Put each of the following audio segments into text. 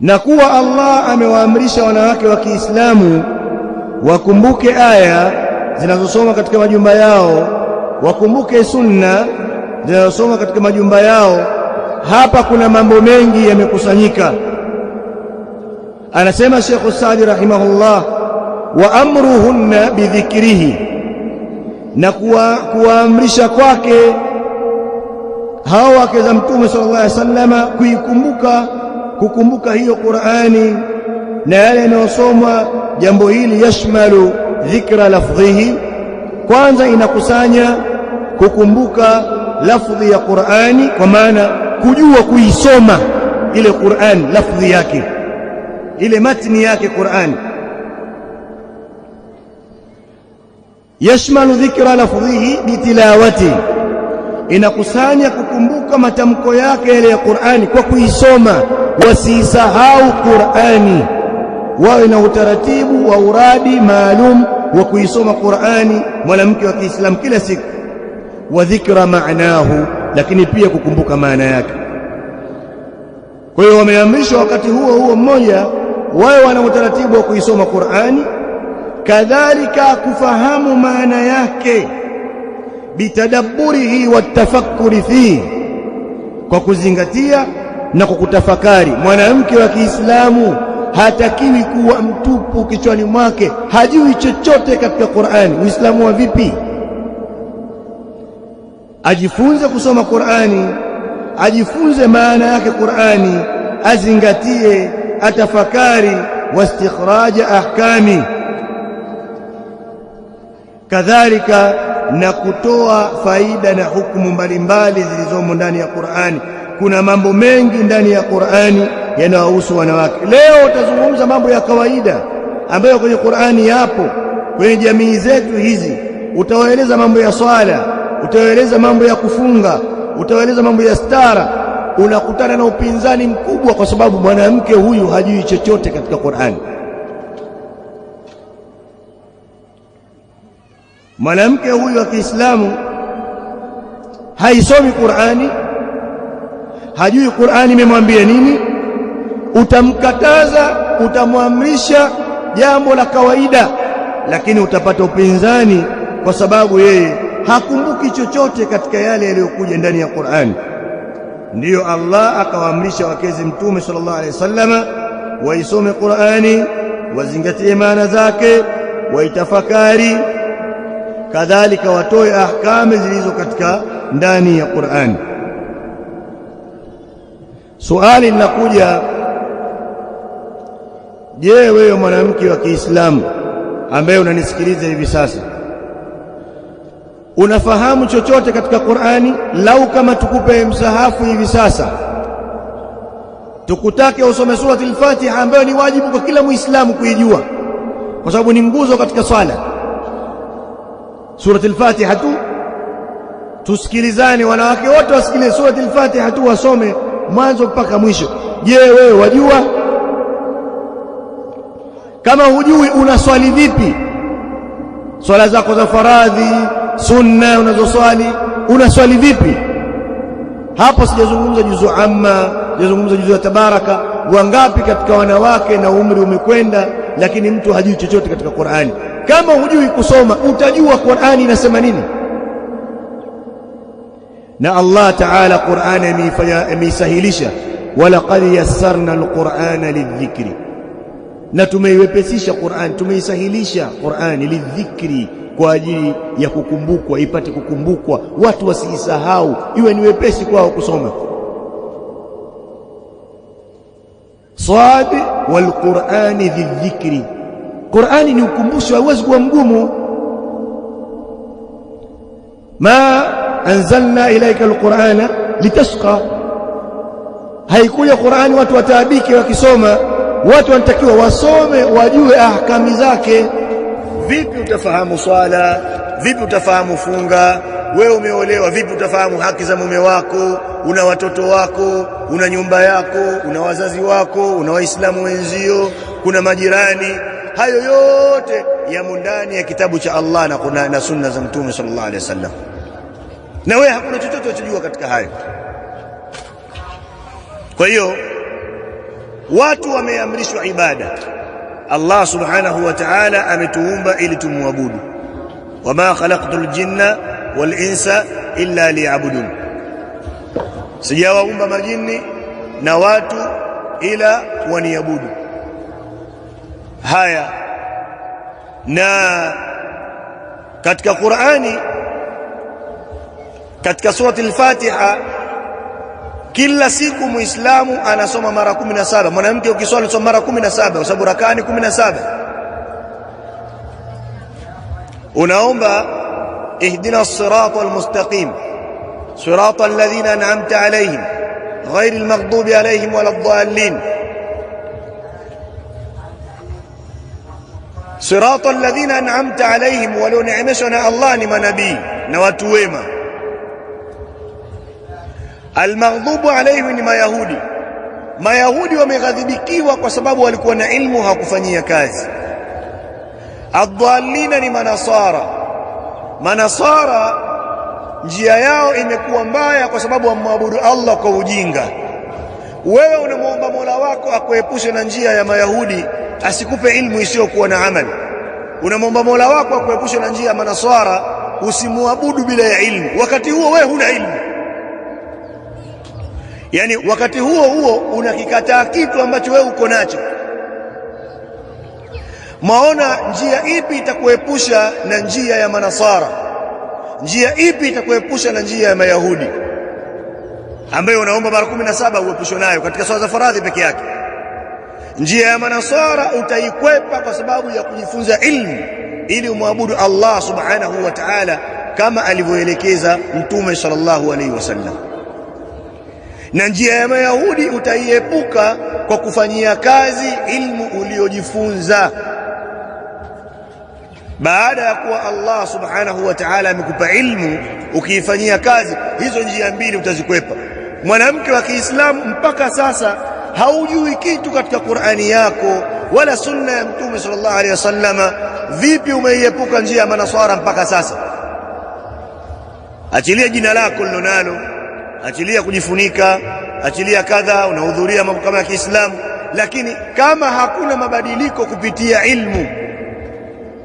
na kuwa Allah amewaamrisha wanawake wa Kiislamu wakumbuke aya zinazosoma katika majumba yao, wakumbuke sunna zinazosoma katika majumba yao. Hapa kuna mambo mengi yamekusanyika. Anasema Sheikh Saadi rahimahullah, wa amruhunna bidhikrihi, na kuwaamrisha kwake hao wake za Mtume sallallahu alaihi wasallam kukumbuka hiyo Qur'ani na yale yanayosomwa. Jambo hili yashmalu dhikra lafdhihi, kwanza inakusanya kukumbuka lafdhi ya Qur'ani, kwa maana kujua kuisoma ile Qur'ani, lafdhi yake, ile matni yake Qur'ani. Yashmalu dhikra lafdhihi bitilawati, inakusanya kukumbuka matamko yake yale ya Qur'ani kwa kuisoma. Wasisahau Qur'ani, wawe na utaratibu wa uradi maalum wa kuisoma Qur'ani mwanamke wa Kiislamu kila siku. Wa dhikra maanahu, lakini pia kukumbuka maana yake. Kwa hiyo wameamrishwa wakati huo mmoja wawe wana utaratibu wa kuisoma Qur'ani, kadhalika kufahamu maana yake, bitadabburihi watafakkuri fihi, kwa kuzingatia na kukutafakari. Mwanamke wa Kiislamu hatakiwi kuwa mtupu kichwani mwake, hajui chochote katika Qur'ani. Uislamu wa vipi? Ajifunze kusoma Qur'ani, ajifunze maana yake Qur'ani, azingatie, atafakari, wastikhraja ahkami, kadhalika na kutoa faida na hukumu mbalimbali zilizomo ndani ya Qur'ani. Kuna mambo mengi ndani ya Qur'ani yanayohusu wanawake. Leo utazungumza mambo ya kawaida ambayo kwenye Qur'ani yapo kwenye jamii zetu hizi. Utawaeleza mambo ya swala, utawaeleza mambo ya kufunga, utawaeleza mambo ya stara. Unakutana na upinzani mkubwa, kwa sababu mwanamke huyu hajui chochote katika Qur'ani. Mwanamke huyu wa Kiislamu haisomi Qur'ani, hajui Qur'ani imemwambia nini. Utamkataza, utamwamrisha jambo la kawaida, lakini utapata upinzani, kwa sababu yeye hakumbuki chochote katika yale yaliyokuja ndani ya Qur'ani. Ndiyo Allah akawaamrisha wakezi Mtume sallallahu alaihi wasallam waisome Qur'ani, wazingatie maana zake, waitafakari, kadhalika watoe ahkamu zilizo katika ndani ya Qur'ani. Swali linakuja, je, wewe mwanamke wa Kiislamu ambaye unanisikiliza hivi sasa, unafahamu chochote katika Qur'ani? Lau kama tukupe msahafu hivi sasa, tukutake usome surati al-Fatiha ambayo ni wajibu kwa kila Muislamu kuijua, kwa sababu ni nguzo katika swala. Surati al-Fatiha tu, tusikilizane, wanawake wote wasikilize surati al-Fatiha tu, wasome mwanzo mpaka mwisho. Je, wewe wajua? Kama hujui, unaswali vipi? Swala zako za faradhi, sunna unazoswali, unaswali vipi? Hapo sijazungumza juzu amma, sijazungumza juzu ya tabaraka. Wangapi katika wanawake na umri umekwenda, lakini mtu hajui chochote katika Qur'ani. Kama hujui kusoma, utajua Qur'ani inasema nini? Na Allah Ta'ala Qur'ani ameisahilisha, walaqad yassarna alqur'ana lidhikri, na tumeiwepesisha Qur'ani, tumeisahilisha Qur'ani lidhikri, kwa ajili ya kukumbukwa, ipate kukumbukwa, watu wasiisahau, iwe ni wepesi kwao kusoma. Sad wal Qur'ani dhikri, Qur'ani ni ukumbusho, hauwezi kuwa mgumu. Ma anzalna ilaika alqur'ana litashqa, haikuja Qur'ani watu wataabike wakisoma. Watu wanatakiwa wasome, wajue ahkami zake. Vipi utafahamu swala? Vipi utafahamu funga? Wewe umeolewa, vipi utafahamu haki za mume wako? Una watoto wako, una nyumba yako, una wazazi wako, una waislamu wenzio, kuna majirani. Hayo yote yamo ndani ya kitabu cha Allah na sunna za Mtume sallallahu alaihi wasallam, na wewe hakuna chochote unachojua katika hayo. Kwa hiyo watu wameamrishwa ibada. Allah subhanahu wa ta'ala ametuumba ili tumuabudu. Wama khalaqtul jinna wal insa illa liya'budun, sijawaumba majini na watu ila waniabudu. Haya, na katika Qur'ani, katika surati al-Fatiha, kila siku Muislamu anasoma mara 17. Mwanamke ukiswali soma mara 17 kwa sababu rakani 17. Unaomba ihdina as-sirata al-mustaqim sirata alladhina an'amta alayhim غير المغضوب عليهم ولا الضالين صراط الذين أنعمت عليهم ولنعمشنا الله ni manabii na watu wema. Almaghdubu alayhim ni Mayahudi. Mayahudi wameghadhibikiwa kwa sababu walikuwa na ilmu hawakufanyia kazi. Adh-dhallina ni Manasara. Manasara njia yao imekuwa mbaya kwa sababu wamwabudu Allah kwa ujinga. Wewe unamwomba Mola wako akuepushe na njia ya Mayahudi, asikupe ilmu isiyokuwa na amali. Unamwomba Mola wako akuepushe na njia ya Manasara, usimuabudu bila ya ilmu. Wakati huo wewe huna ilmu, yani wakati huo unakikataa kitu ambacho wewe uko nacho. Maona njia ipi itakuepusha na njia ya Manasara? Njia ipi itakuepusha na njia ya Mayahudi ambayo unaomba mara 17 uepushwe nayo katika swala za faradhi peke yake? Njia ya Manasara utaikwepa kwa sababu ya kujifunza ilmu ili umwabudu Allah subhanahu wa ta'ala kama alivyoelekeza Mtume sallallahu alaihi wasallam. Na njia ya Mayahudi utaiepuka kwa kufanyia kazi ilmu uliojifunza. Baada ya kuwa Allah subhanahu wa ta'ala amekupa ilmu, ukiifanyia kazi, hizo njia mbili utazikwepa. Mwanamke wa Kiislamu mpaka sasa haujui kitu katika Qur'ani yako wala sunna ya Mtume sallallahu alaihi wasallam. Vipi umeiepuka njia ya Manasara mpaka sasa? Achilia jina lako lilonalo, achilia kujifunika, achilia kadha, unahudhuria mambo kama ya Kiislamu, lakini kama hakuna mabadiliko kupitia ilmu,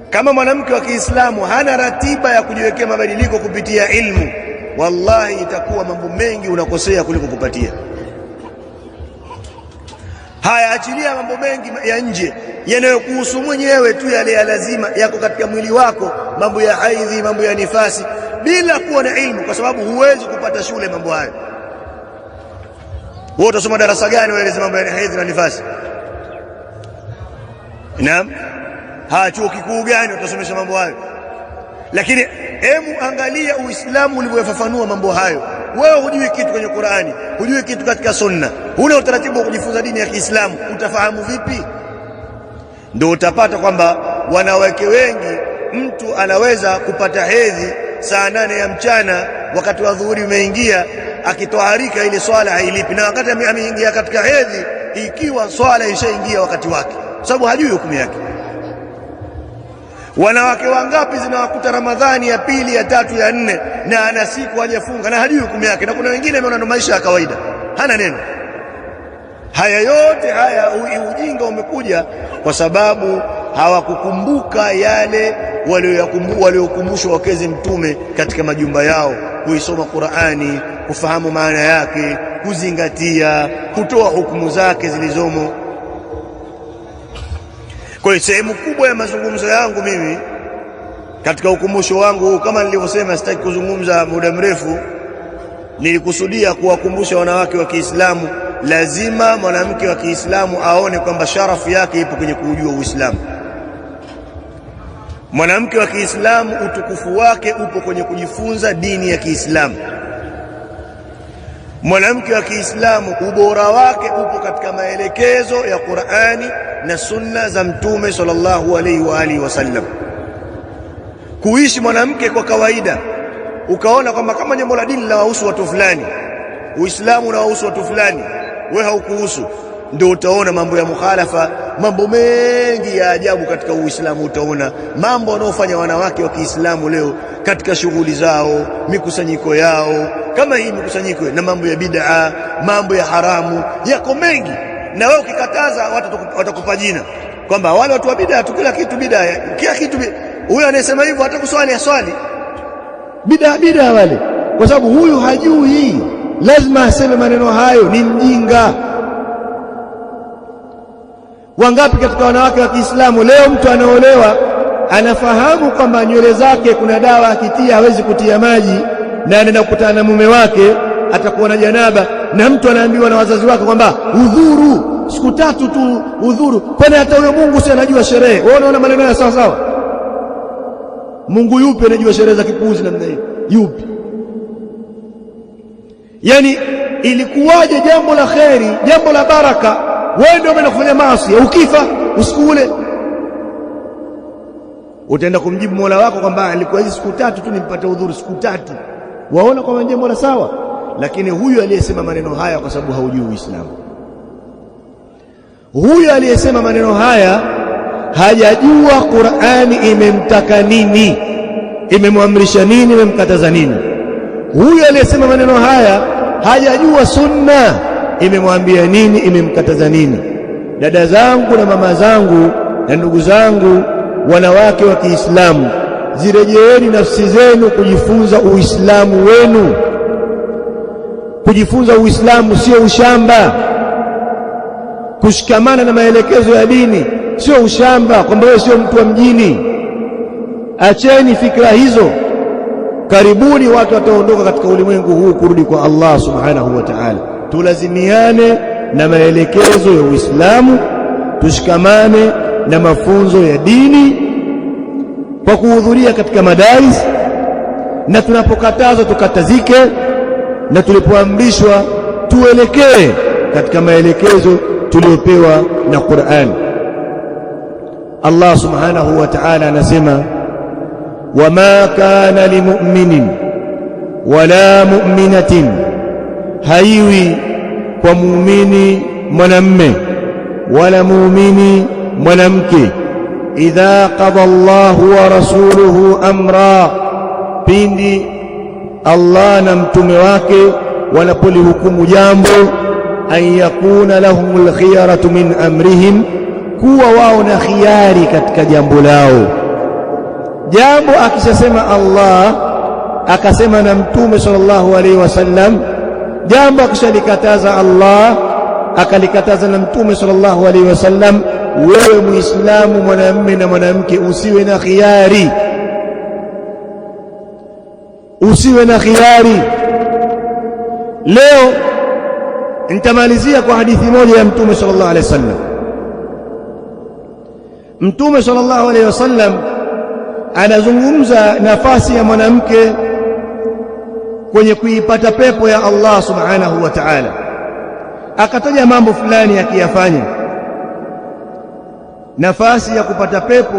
kama mwanamke wa Kiislamu hana ratiba ya kujiwekea mabadiliko kupitia ilmu, wallahi itakuwa mambo mengi unakosea kuliko kupatia. Haya, achilia mambo mengi ya nje yanayokuhusu mwenyewe tu, yale ya lazima yako katika mwili wako, mambo ya haidhi, mambo ya nifasi, bila kuwa na ilmu, kwa sababu huwezi kupata shule mambo hayo. Wewe utasoma darasa gani waeleze mambo ya haidhi na nifasi? Naam, chuo kikuu gani utasomesha mambo hayo? Lakini hebu angalia Uislamu ulivyofafanua mambo hayo. Wewe hujui kitu kwenye Qur'ani, hujui kitu katika sunna, huna utaratibu wa kujifunza dini ya Kiislamu, utafahamu vipi? Ndio utapata kwamba wanawake wengi, mtu anaweza kupata hedhi saa 8 ya mchana, wakati wa dhuhuri umeingia, akitoharika ile swala hailipi, na wakati ameingia katika hedhi ikiwa swala ishaingia wakati wake, sababu hajui hukumu yake. Wanawake wangapi zinawakuta Ramadhani ya pili, ya tatu, ya 4 na ana siku hajafunga na hajui hukumu yake, na kuna wengine ameona ndo maisha ya kawaida, hana neno. Haya yote haya ujinga umekuja kwa sababu hawakukumbuka yale waliokumbushwa wakezi Mtume katika majumba yao, kuisoma Qur'ani, kufahamu maana yake, kuzingatia, kutoa hukumu zake zilizomo. Kwa hiyo sehemu kubwa ya mazungumzo yangu mimi katika ukumbusho wangu huu, kama nilivyosema, sitaki kuzungumza muda mrefu, nilikusudia kuwakumbusha wanawake wa Kiislamu, lazima mwanamke wa Kiislamu aone kwamba sharafu yake ipo kwenye kujua Uislamu. Mwanamke wa Kiislamu utukufu wake upo kwenye kujifunza dini ya Kiislamu. Mwanamke wa Kiislamu ubora wake upo katika maelekezo ya Qur'ani na sunna za Mtume sallallahu alaihi wa alihi wasallam. Kuishi mwanamke kwa kawaida, ukaona kwamba kama jambo la dini linawahusu watu fulani, Uislamu unawahusu watu fulani, wewe haukuhusu, ndio utaona mambo ya mukhalafa, mambo mengi ya ajabu katika Uislamu. Utaona mambo wanaofanya wanawake wa Kiislamu leo katika shughuli zao, mikusanyiko yao, kama hii mikusanyiko, na mambo ya bid'a, mambo ya haramu yako mengi. na wewe ukikataza watakupa jina kwamba wale watu wa bid'a tu, kila kitu bid'a, kila kitu. Huyo anayesema hivyo hata kuswali aswali bid'a wale, kwa sababu huyu hajui, lazima aseme maneno hayo, ni mjinga. Wangapi katika wanawake wa Kiislamu leo mtu anaolewa anafahamu kwamba nywele zake kuna dawa akitia hawezi kutia maji, na anaenda kukutana na mume wake atakuwa na janaba, na mtu anaambiwa na wazazi wake kwamba udhuru siku 3 tu udhuru. Kwani hata huyo Mungu si anajua sherehe? Wewe unaona maneno ya sawa sawa? Mungu yupi anajua sherehe za kipuzi namna hii? Yupi? Yani ilikuwaje jambo la kheri, jambo la baraka, wewe ndio umeenda kufanya maasi, ukifa usiku ule utaenda kumjibu Mola wako kwamba alikuwa hizi siku 3 tu nimpate udhuru, siku 3. Waona kwamba jambo la sawa? Lakini huyu aliyesema maneno haya kwa sababu haujui Uislamu. Huyu aliyesema maneno haya hajajua Qur'ani imemtaka nini, imemwamrisha nini, imemkataza nini. Huyu aliyesema maneno haya hajajua sunna imemwambia nini, imemkataza nini. Dada zangu na mama zangu na ndugu zangu wanawake wa Kiislamu, zirejeeni nafsi zenu kujifunza Uislamu wenu. Kujifunza Uislamu sio ushamba. Kushikamana na maelekezo ya dini sio ushamba, kwamba wewe sio mtu wa mjini. Acheni fikra hizo. Karibuni watu wataondoka katika ulimwengu huu kurudi kwa Allah subhanahu wa ta'ala. Tulazimiane na maelekezo ya Uislamu, tushikamane na mafunzo ya dini kwa kuhudhuria katika madaris, na tunapokatazwa tukatazike, na tulipoamrishwa tuelekee katika maelekezo tuliopewa na Qur'an. Allah subhanahu wa ta'ala anasema, wama kana limu'minin wala mu'minatin, haiwi kwa muumini mwanamme wala muumini mwanamke, idha qada Allahu wa rasuluhu amra, pindi Allah na mtume wake wanapolihukumu jambo, an yakuna lahumul khiyaratu min amrihim, kuwa wao na khiyari katika jambo lao. Jambo akishasema Allah akasema na mtume sallallahu alaihi wasallam, jambo akishalikataza Allah akalikataza na mtume sallallahu alaihi wasallam, wewe Muislamu mwanamume na mwanamke usiwe na khiyari, usiwe na khiyari. Leo nitamalizia kwa hadithi moja ya mtume sallallahu alaihi wasallam. Mtume sallallahu alaihi wasallam anazungumza nafasi ya mwanamke kwenye kuipata pepo ya Allah subhanahu wa ta'ala. Akataja mambo fulani akiyafanya, nafasi ya kupata pepo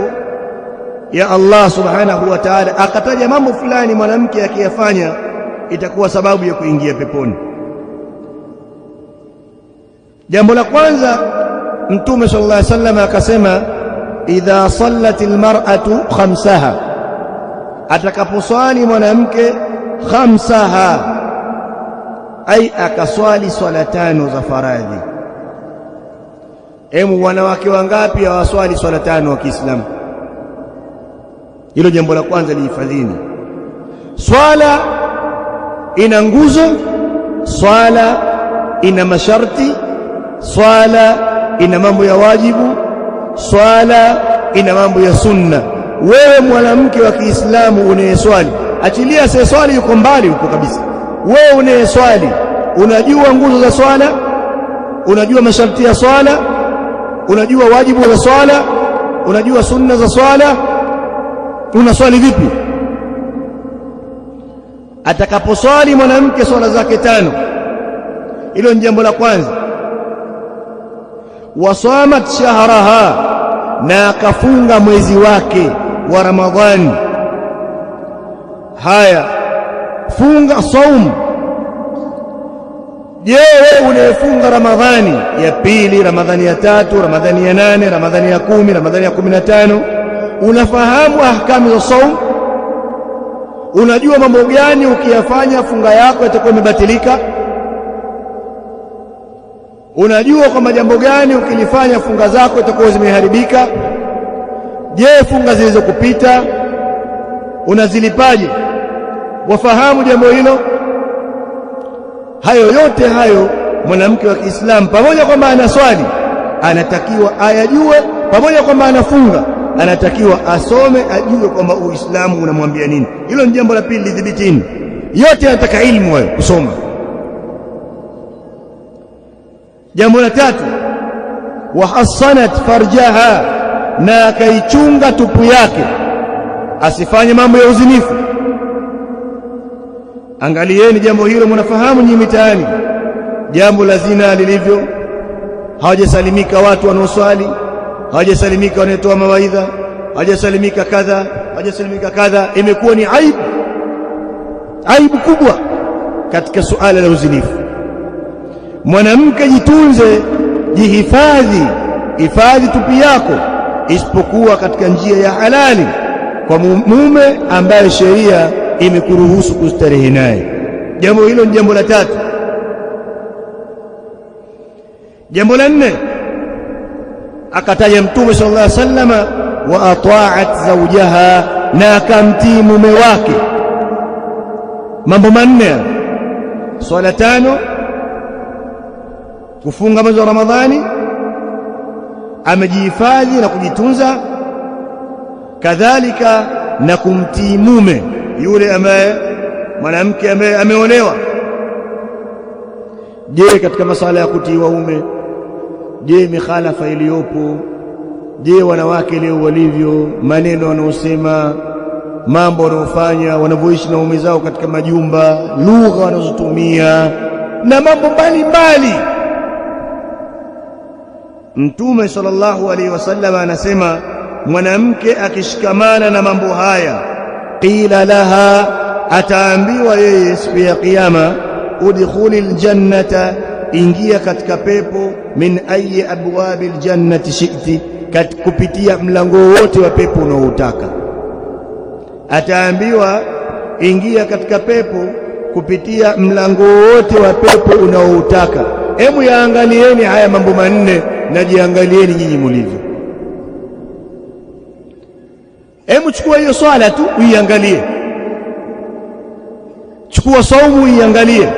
ya Allah subhanahu wa ta'ala. Akataja mambo fulani mwanamke akiyafanya itakuwa sababu ya kuingia peponi. Jambo la kwanza, mtume sallallahu alaihi wasallam akasema, idha sallatil mar'atu khamsaha, atakaposwali mwanamke khamsaha, ai akaswali swala 5 za faradhi. Wanawake wangapi hawaswali swala 5 wa Kiislamu? Hilo jambo la kwanza lihifadhini. Swala ina nguzo, swala ina masharti, swala ina mambo ya wajibu, swala ina mambo ya sunna. Wewe mwanamke wa Kiislamu unayeswali, achilia sasa swali yuko mbali huko kabisa, wewe unayeswali unajua nguzo za swala, unajua masharti ya swala, unajua wajibu wa swala, unajua sunna za swala, unaswali vipi? Atakaposwali mwanamke swala zake 5, hilo ni jambo la kwanza. Wasamat shahraha, na akafunga mwezi wake wa Ramadhani. Haya, funga saum. Je, wewe unayefunga Ramadhani ya pili, Ramadhani ya 3, Ramadhani ya 8, Ramadhani ya 10, Ramadhani ya 15, unafahamu ahkamu za saum? Unajua mambo gani ukiyafanya funga yako itakuwa imebatilika? Unajua kwamba jambo gani ukilifanya funga zako itakuwa zimeharibika? Je, funga zilizokupita unazilipaje? Wafahamu jambo hilo? Hayo yote hayo mwanamke wa Kiislamu pamoja kwamba anaswali anatakiwa ayajue, pamoja kwamba anafunga anatakiwa asome, ajue kwamba Uislamu unamwambia nini. Hilo ni jambo la pili, lidhibitini. Yote yanataka ilmu wewe kusoma. Jambo la tatu, wahassanat farjaha, na akaichunga tupu yake, asifanye mambo ya uzinifu. Angalieni jambo hilo, mnafahamu nyinyi mitaani jambo la zina lilivyo. Hawajasalimika watu wanaoswali, hawajasalimika wanaotoa mawaidha, hawajasalimika kadha, hawajasalimika kadha. Imekuwa ni aibu kubwa katika suala la uzinifu. Mwanamke, jitunze, jihifadhi, hifadhi tupi yako, isipokuwa katika njia ya halali kwa mume ambaye sheria imekuruhusu kustarehe naye. Jambo hilo ni jambo la tatu. Jambo la nne, akataja Mtume sallallahu alaihi wasallam, wa ata'at zawjaha, na akamtii mume wake. Mambo manne: swala tano, kufunga mwezi wa Ramadhani, amejihifadhi na kujitunza, kadhalika na kumtii mume yule ambaye mwanamke ambaye ameolewa. Je, katika masala ya kutii waume, je, mikhalafa iliyopo? Je, wanawake leo walivyo, maneno wanaosema, mambo wanaofanya, wanavyoishi na waume zao katika majumba, lugha wanazotumia na mambo mbalimbali. Mtume sallallahu alaihi wasallam anasema mwanamke akishikamana na mambo haya, qila laha, ataambiwa yeye siku ya kiyama, udkhulil jannata, ingia katika pepo, min ayi abwabil jannati shi'ti, kupitia mlango wote wa pepo unaoutaka. Ataambiwa ingia katika pepo kupitia mlango wote wa pepo unaoutaka. Hebu yaangalieni haya mambo manne na jiangalieni nyinyi mulivyo. Hebu chukua hiyo swala tu uiangalie, chukua saumu uiangalie,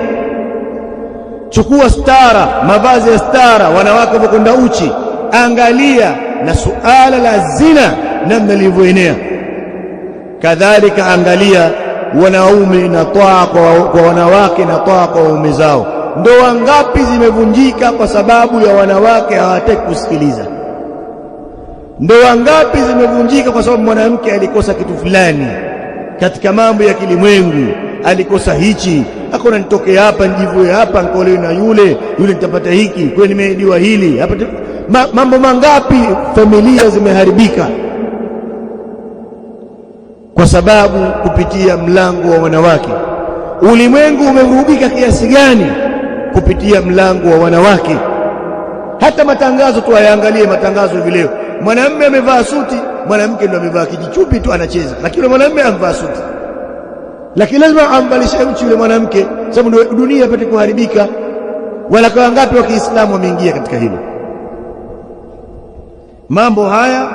chukua stara, mavazi ya stara, wanawake wakwenda uchi, angalia na suala la zina namna lilivyoenea. Kadhalika angalia wanaume na toa kwa wanawake na toa kwa waume zao. Ndoa ngapi zimevunjika kwa sababu ya wanawake hawataki kusikiliza? Ndoa ngapi zimevunjika kwa sababu mwanamke alikosa kitu fulani katika mambo ya kilimwengu, alikosa hichi, akona nitoke hapa njivue hapa nikolewe na yule nitapata hiki, kwa nimeahidiwa hili hapa. Mambo mangapi familia zimeharibika kwa sababu kupitia mlango wa wanawake. Ulimwengu umevurugika kiasi gani kupitia mlango wa wanawake. Hata matangazo tu ayaangalie, matangazo hivi leo, mwanamume amevaa suti, mwanamke ndio amevaa kijichupi tu anacheza, lakini mwanamume amevaa suti, lakini lazima ambalishe mchi yule mwanamke sababu dunia ipate kuharibika. Wala kwa ngapi wa Kiislamu wameingia katika hilo. Mambo haya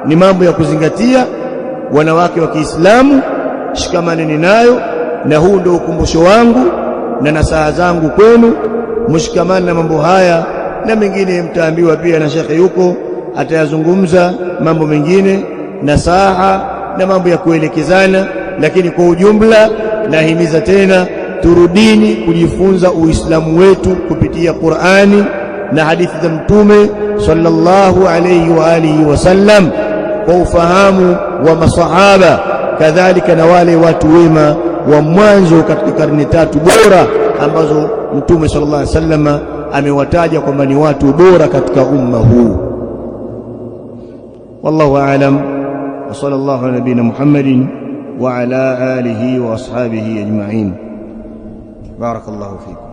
ni mambo ya kuzingatia. Wanawake wa Kiislamu, shikamaneni nayo, na huu ndio ukumbusho wangu na nasaha zangu kwenu. Mshikamane na mambo haya, na mengine mtaambiwa pia na shekhe yuko atayazungumza mambo mengine, nasaha na mambo ya kuelekezana. Lakini kwa ujumla nahimiza tena, turudini kujifunza Uislamu wetu kupitia Qur'ani na hadithi za Mtume sallallahu alayhi wa alihi wasallam, kwa ufahamu wa masahaba, kadhalika na wale watu wema wa mwanzo katika karne tatu bora ambazo Mtume sallallahu alayhi wasallam amewataja kwamba ni watu bora katika umma huu. Wallahu a'lam, wa sallallahu ala nabina Muhammadin wa ala alihi wa ashabihi ajma'in. Barakallahu fikum.